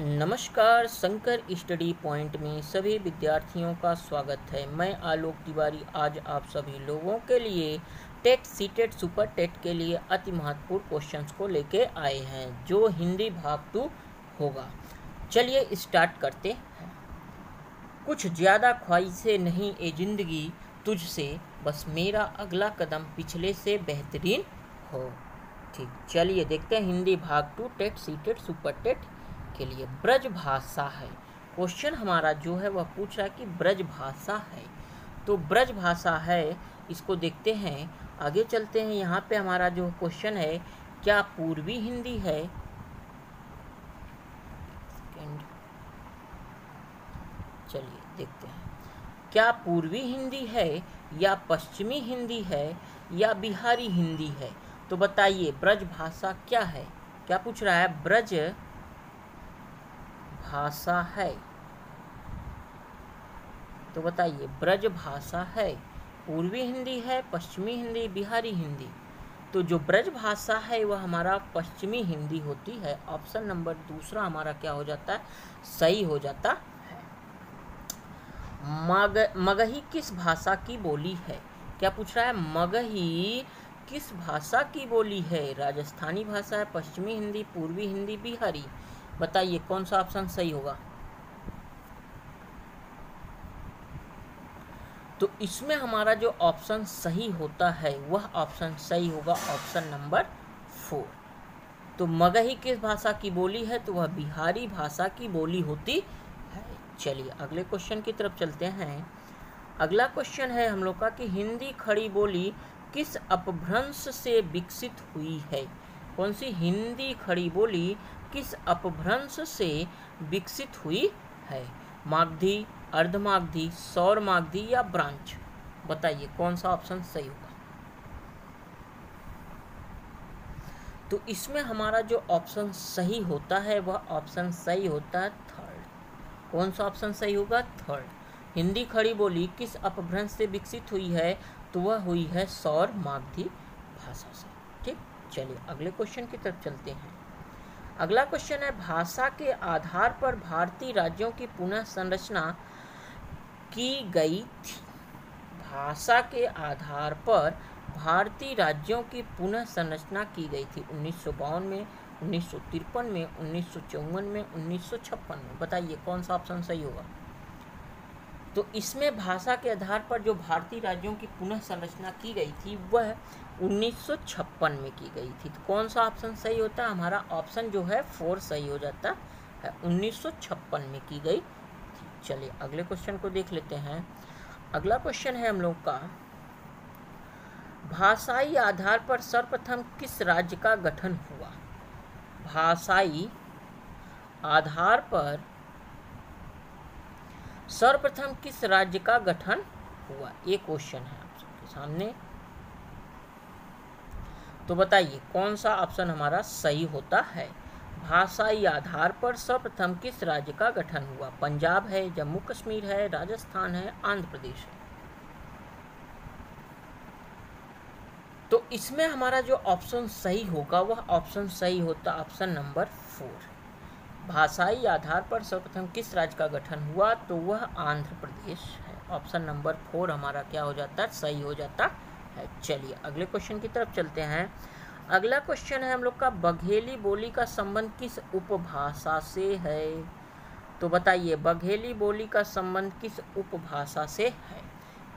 नमस्कार, Shankar study point में सभी विद्यार्थियों का स्वागत है। मैं आलोक तिवारी आज आप सभी लोगों के लिए टेट सीटेट सुपर टेट के लिए अति महत्वपूर्ण क्वेश्चंस को लेके आए हैं, जो हिंदी भाग 2 होगा। चलिए स्टार्ट करते हैं। कुछ ज़्यादा ख्वाहिशें नहीं ए जिंदगी तुझसे, बस मेरा अगला कदम पिछले से बेहतरीन हो। ठीक, चलिए देखते हैं हिंदी भाग 2 टेट सीटेट सुपर टेट के लिए। ब्रज भाषा है क्वेश्चन हमारा, जो है वह पूछ रहा है कि ब्रज भाषा है, तो ब्रज भाषा है, इसको देखते हैं। आगे चलते हैं। यहाँ पे हमारा जो क्वेश्चन है, क्या पूर्वी हिंदी है, चलिए देखते हैं, क्या पूर्वी हिंदी है या पश्चिमी हिंदी है या बिहारी हिंदी है। तो बताइए ब्रज भाषा क्या है। क्या पूछ रहा है, ब्रज भाषा है, तो बताइए ब्रज भाषा है, पूर्वी हिंदी है, पश्चिमी हिंदी, बिहारी हिंदी। तो जो ब्रज भाषा है वह हमारा पश्चिमी हिंदी होती है। ऑप्शन नंबर दूसरा हमारा क्या हो जाता है, सही हो जाता है। मगही किस भाषा की बोली है। क्या पूछ रहा है, मगही किस भाषा की बोली है। राजस्थानी भाषा है, पश्चिमी हिंदी, पूर्वी हिंदी, बिहारी। बताइए कौन सा ऑप्शन सही होगा। तो इसमें हमारा जो ऑप्शन सही होता है वह ऑप्शन सही होगा ऑप्शन नंबर 4। तो मगही किस भाषा की बोली है, तो वह बिहारी भाषा की बोली होती है। चलिए अगले क्वेश्चन की तरफ चलते हैं। अगला क्वेश्चन है हम लोग का कि हिंदी खड़ी बोली किस अपभ्रंश से विकसित हुई है। कौन सी हिंदी खड़ी बोली किस अपभ्रंश से विकसित हुई है। मागधी, अर्धमागधी, सौर मागधी या ब्रांच। बताइए कौन सा ऑप्शन सही होगा। तो इसमें हमारा जो ऑप्शन सही होता है वह ऑप्शन सही होता है थर्ड। कौन सा ऑप्शन सही होगा, थर्ड। हिंदी खड़ी बोली किस अपभ्रंश से विकसित हुई है, तो वह हुई है सौर मागधी भाषा से। ठीक, चलिए अगले क्वेश्चन की तरफ चलते हैं। अगला क्वेश्चन है, भाषा के आधार पर भारतीय राज्यों की पुनः संरचना की गई थी। भाषा के आधार पर भारतीय राज्यों की पुनः संरचना की गई थी 1952 में, 1953 में, 1954 में, 1956 में। बताइए कौन सा ऑप्शन सही होगा। तो इसमें भाषा के आधार पर जो भारतीय राज्यों की पुनः संरचना की गई थी वह 1956 में की गई थी। तो कौन सा ऑप्शन सही होता है, हमारा ऑप्शन जो है 4 सही हो जाता है, 1956 में की गई थी। चलिए अगले क्वेश्चन को देख लेते हैं। अगला क्वेश्चन है हम लोग का, भाषाई आधार पर सर्वप्रथम किस राज्य का गठन हुआ। भाषाई आधार पर सर्वप्रथम किस राज्य का गठन हुआ, ये क्वेश्चन है आप सबके सामने। तो बताइए कौन सा ऑप्शन हमारा सही होता है। भाषाई आधार पर सर्वप्रथम किस राज्य का गठन हुआ। पंजाब है, जम्मू कश्मीर है, राजस्थान है, आंध्र प्रदेश है। तो इसमें हमारा जो ऑप्शन सही होगा वह ऑप्शन सही होता ऑप्शन नंबर 4। भाषाई आधार पर सर्वप्रथम किस राज्य का गठन हुआ, तो वह आंध्र प्रदेश है। ऑप्शन नंबर 4 हमारा क्या हो जाता है, सही हो जाता है। चलिए अगले क्वेश्चन की तरफ चलते हैं। अगला क्वेश्चन है हम लोग का, बघेली बोली का संबंध किस उपभाषा से है। तो बताइए बघेली बोली का संबंध किस उपभाषा से है।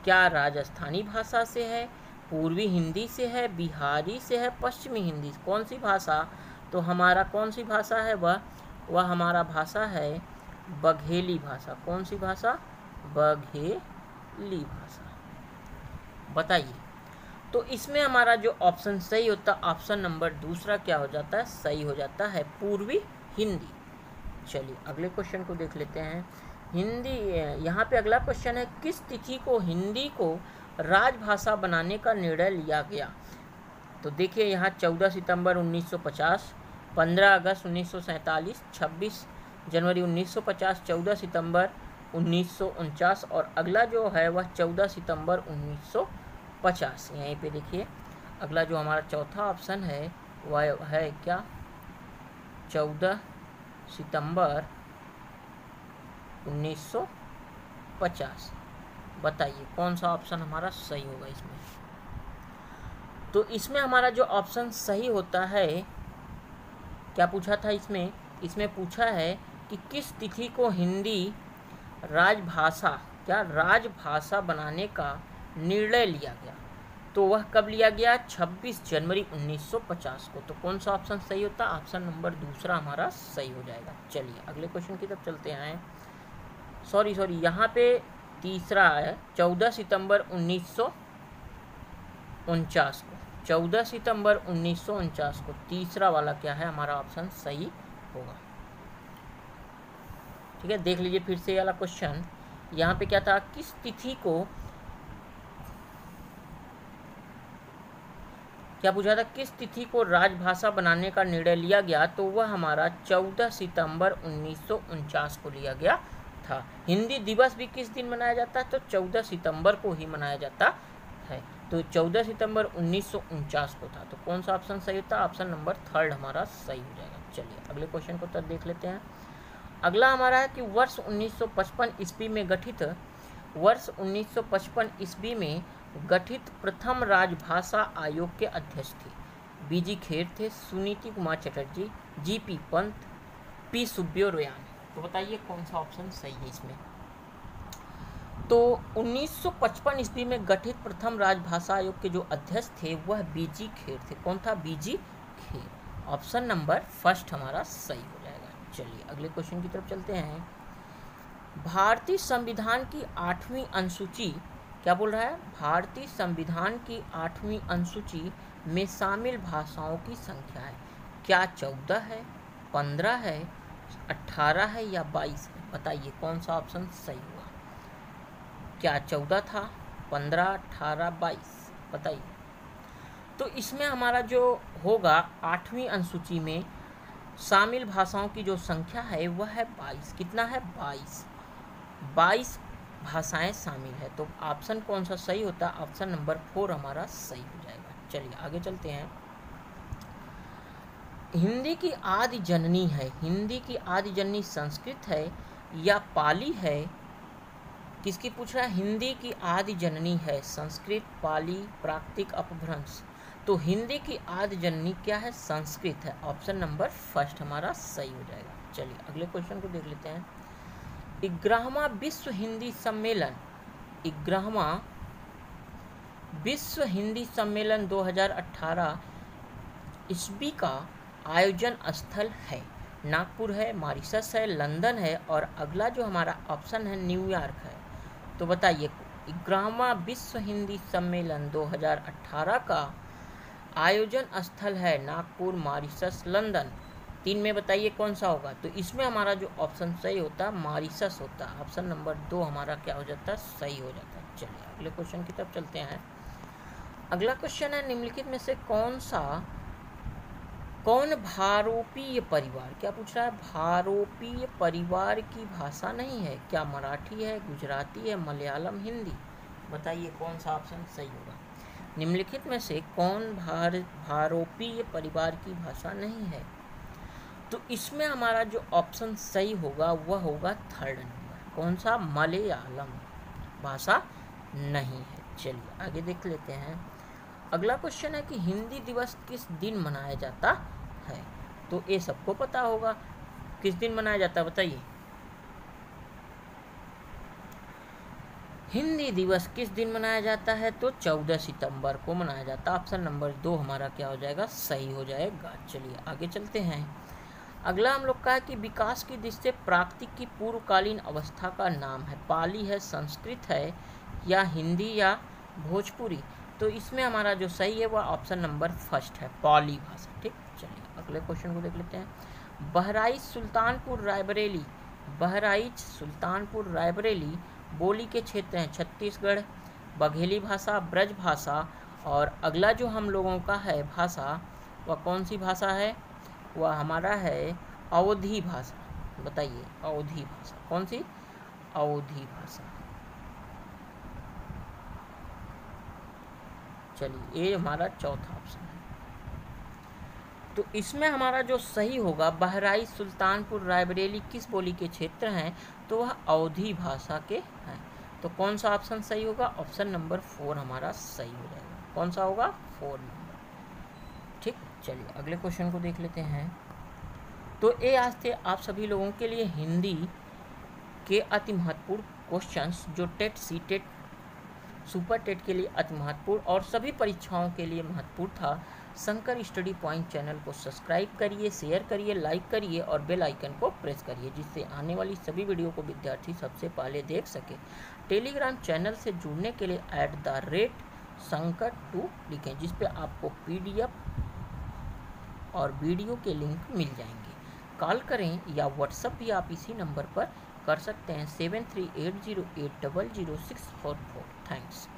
क्या राजस्थानी भाषा से है, पूर्वी हिंदी से है, बिहारी से है, पश्चिमी हिंदी। कौन सी भाषा, तो हमारा कौन सी भाषा है, वह हमारा भाषा है बघेली भाषा। कौन सी भाषा, बघेली भाषा। बताइए तो इसमें हमारा जो ऑप्शन सही होता है ऑप्शन नंबर दूसरा क्या हो जाता है, सही हो जाता है पूर्वी हिंदी। चलिए अगले क्वेश्चन को देख लेते हैं। हिंदी, यहाँ पे अगला क्वेश्चन है, किस तिथि को हिंदी को राजभाषा बनाने का निर्णय लिया गया। तो देखिए यहाँ 14 सितंबर 1950, 15 अगस्त 1947, 26 जनवरी 1950, 14 सितंबर 1949 और अगला जो है वह 14 सितंबर 1950। यहीं पे देखिए अगला जो हमारा चौथा ऑप्शन है वह है क्या, 14 सितंबर 1950। बताइए कौन सा ऑप्शन हमारा सही होगा इसमें। तो इसमें हमारा जो ऑप्शन सही होता है, क्या पूछा था इसमें पूछा है कि किस तिथि को हिंदी राजभाषा बनाने का निर्णय लिया गया। तो वह कब लिया गया? 26 जनवरी 1950 को। तो कौन सा ऑप्शन सही होता? ऑप्शन नंबर दूसरा हमारा सही हो जाएगा। चलिए अगले क्वेश्चन की तरफ चलते हैं। सॉरी यहाँ पे तीसरा है 14 सितंबर 1949 को। 14 सितंबर 1949 को तीसरा वाला क्या है हमारा ऑप्शन सही होगा। ठीक है, देख लीजिए फिर से वाला क्वेश्चन। यहाँ पे क्या था, किस तिथि को क्या पूछा था, किस तिथि को राजभाषा बनाने का निर्णय लिया गया। तो वह हमारा 14 सितंबर 1949 को लिया गया था। हिंदी दिवस भी किस दिन मनाया जाता है? तो 14 सितंबर को ही मनाया जाता है। तो 14 सितंबर 1949 को था। तो कौन सा ऑप्शन सही होता? ऑप्शन नंबर थर्ड हमारा सही हो जाएगा। चलिए अगले क्वेश्चन को तब देख लेते हैं। अगला हमारा है कि वर्ष 1955 ईस्वी में गठित प्रथम राजभाषा आयोग के अध्यक्ष थे बीजी खेर थे, सुनीति कुमार चटर्जी, जीपी पंत, पी सुब्बोरोयान। तो बताइए कौन सा ऑप्शन सही है इसमें। तो 1955 ईस्वी में गठित प्रथम राजभाषा आयोग के जो अध्यक्ष थे वह बीजी खेर थे। कौन था? बीजी खेर। ऑप्शन नंबर फर्स्ट हमारा सही हो जाएगा। चलिए अगले क्वेश्चन की तरफ चलते हैं। भारतीय संविधान की 8वीं अनुसूची क्या बोल रहा है? भारतीय संविधान की 8वीं अनुसूची में शामिल भाषाओं की संख्या है। क्या 14 है, 15 है, 18 है या 22 है? बताइए कौन सा ऑप्शन सही होगा। क्या 14 था, 15, 18, 22? बताइए। तो इसमें हमारा जो होगा 8वीं अनुसूची में शामिल भाषाओं की जो संख्या है वह है 22। कितना है? 22 भाषाएं शामिल है। तो ऑप्शन कौन सा सही होता है? ऑप्शन नंबर 4 हमारा सही हो जाएगा। चलिए आगे चलते हैं। हिंदी की आदि जननी है, हिंदी की आदि जननी संस्कृत है या पाली है? किसकी पूछ रहा है? हिंदी की आदि जननी है संस्कृत, पाली, प्राकृतिक, अपभ्रंश। तो हिंदी की आदि जननी क्या है? संस्कृत है। ऑप्शन नंबर फर्स्ट हमारा सही हो जाएगा। चलिए अगले क्वेश्चन को देख लेते हैं। 11वां विश्व हिंदी सम्मेलन, 11वां विश्व हिंदी सम्मेलन 2018 ईस्वी का आयोजन स्थल है। नागपुर है, मॉरिशस है, लंदन है और अगला जो हमारा ऑप्शन है न्यूयॉर्क है। तो बताइए 11वां विश्व हिंदी सम्मेलन 2018 का आयोजन स्थल है नागपुर, मॉरिशस, लंदन। 3 में बताइए कौन सा होगा। तो इसमें हमारा जो ऑप्शन सही होता है मॉरिशस होता है। ऑप्शन नंबर 2 हमारा क्या हो जाता है? सही हो जाता है। चलिए अगले क्वेश्चन की तरफ चलते हैं। अगला क्वेश्चन है निम्नलिखित में से कौन भारोपीय परिवार, क्या पूछ रहा है? भारोपीय परिवार की भाषा नहीं है। क्या मराठी है, गुजराती है, मलयालम, हिंदी? बताइए कौन सा ऑप्शन सही होगा। निम्नलिखित में से कौन भारोपीय परिवार की भाषा नहीं है। तो इसमें हमारा जो ऑप्शन सही होगा वह होगा थर्ड नंबर। कौन सा? मलयालम भाषा नहीं है। चलिए आगे देख लेते हैं। अगला क्वेश्चन है कि हिंदी दिवस किस दिन मनाया जाता है। तो ये सबको पता होगा किस दिन मनाया जाता है। बताइए हिंदी दिवस किस दिन मनाया जाता है। तो 14 सितंबर को मनाया जाता है। ऑप्शन नंबर 2 हमारा क्या हो जाएगा? सही हो जाएगा। चलिए आगे चलते हैं। अगला हम लोग का है कि विकास की दृष्टि से प्राकृतिक की पूर्वकालीन अवस्था का नाम है। पाली है, संस्कृत है या हिंदी या भोजपुरी? तो इसमें हमारा जो सही है वह ऑप्शन नंबर फर्स्ट है, पाली भाषा। ठीक, चलिए अगले क्वेश्चन को देख लेते हैं। बहराइच सुल्तानपुर रायबरेली बोली के क्षेत्र हैं छत्तीसगढ़, बघेली भाषा, ब्रज भाषा और अगला जो हम लोगों का है भाषा वह कौन सी भाषा है? वह हमारा है अवधी भाषा। बताइए अवधी भाषा कौन सी? अवधी भाषा। चलिए ये हमारा चौथा ऑप्शन है। तो इसमें हमारा जो सही होगा, बहराइच, सुल्तानपुर, रायबरेली किस बोली के क्षेत्र हैं, तो वह अवधी भाषा के हैं। तो कौन सा ऑप्शन सही होगा, ऑप्शन नंबर 4 हमारा सही हो जाएगा। कौन सा होगा, 4 नंबर। ठीक, चलिए अगले क्वेश्चन को देख लेते हैं। तो ये आज थे आप सभी लोगों के लिए हिंदी के अति महत्वपूर्ण क्वेश्चंस, जो TET, C TET, super TET के लिए अति महत्वपूर्ण और सभी परीक्षाओं के लिए महत्वपूर्ण था। शंकर स्टडी पॉइंट चैनल को सब्सक्राइब करिए, शेयर करिए, लाइक करिए और बेल आइकन को प्रेस करिए, जिससे आने वाली सभी वीडियो को विद्यार्थी सबसे पहले देख सके। टेलीग्राम चैनल से जुड़ने के लिए @शंकर2 लिखें, जिस पे आपको PDF और वीडियो के लिंक मिल जाएंगे। कॉल करें या व्हाट्सएप भी आप इसी नंबर पर कर सकते हैं 7380800644। थैंक्स।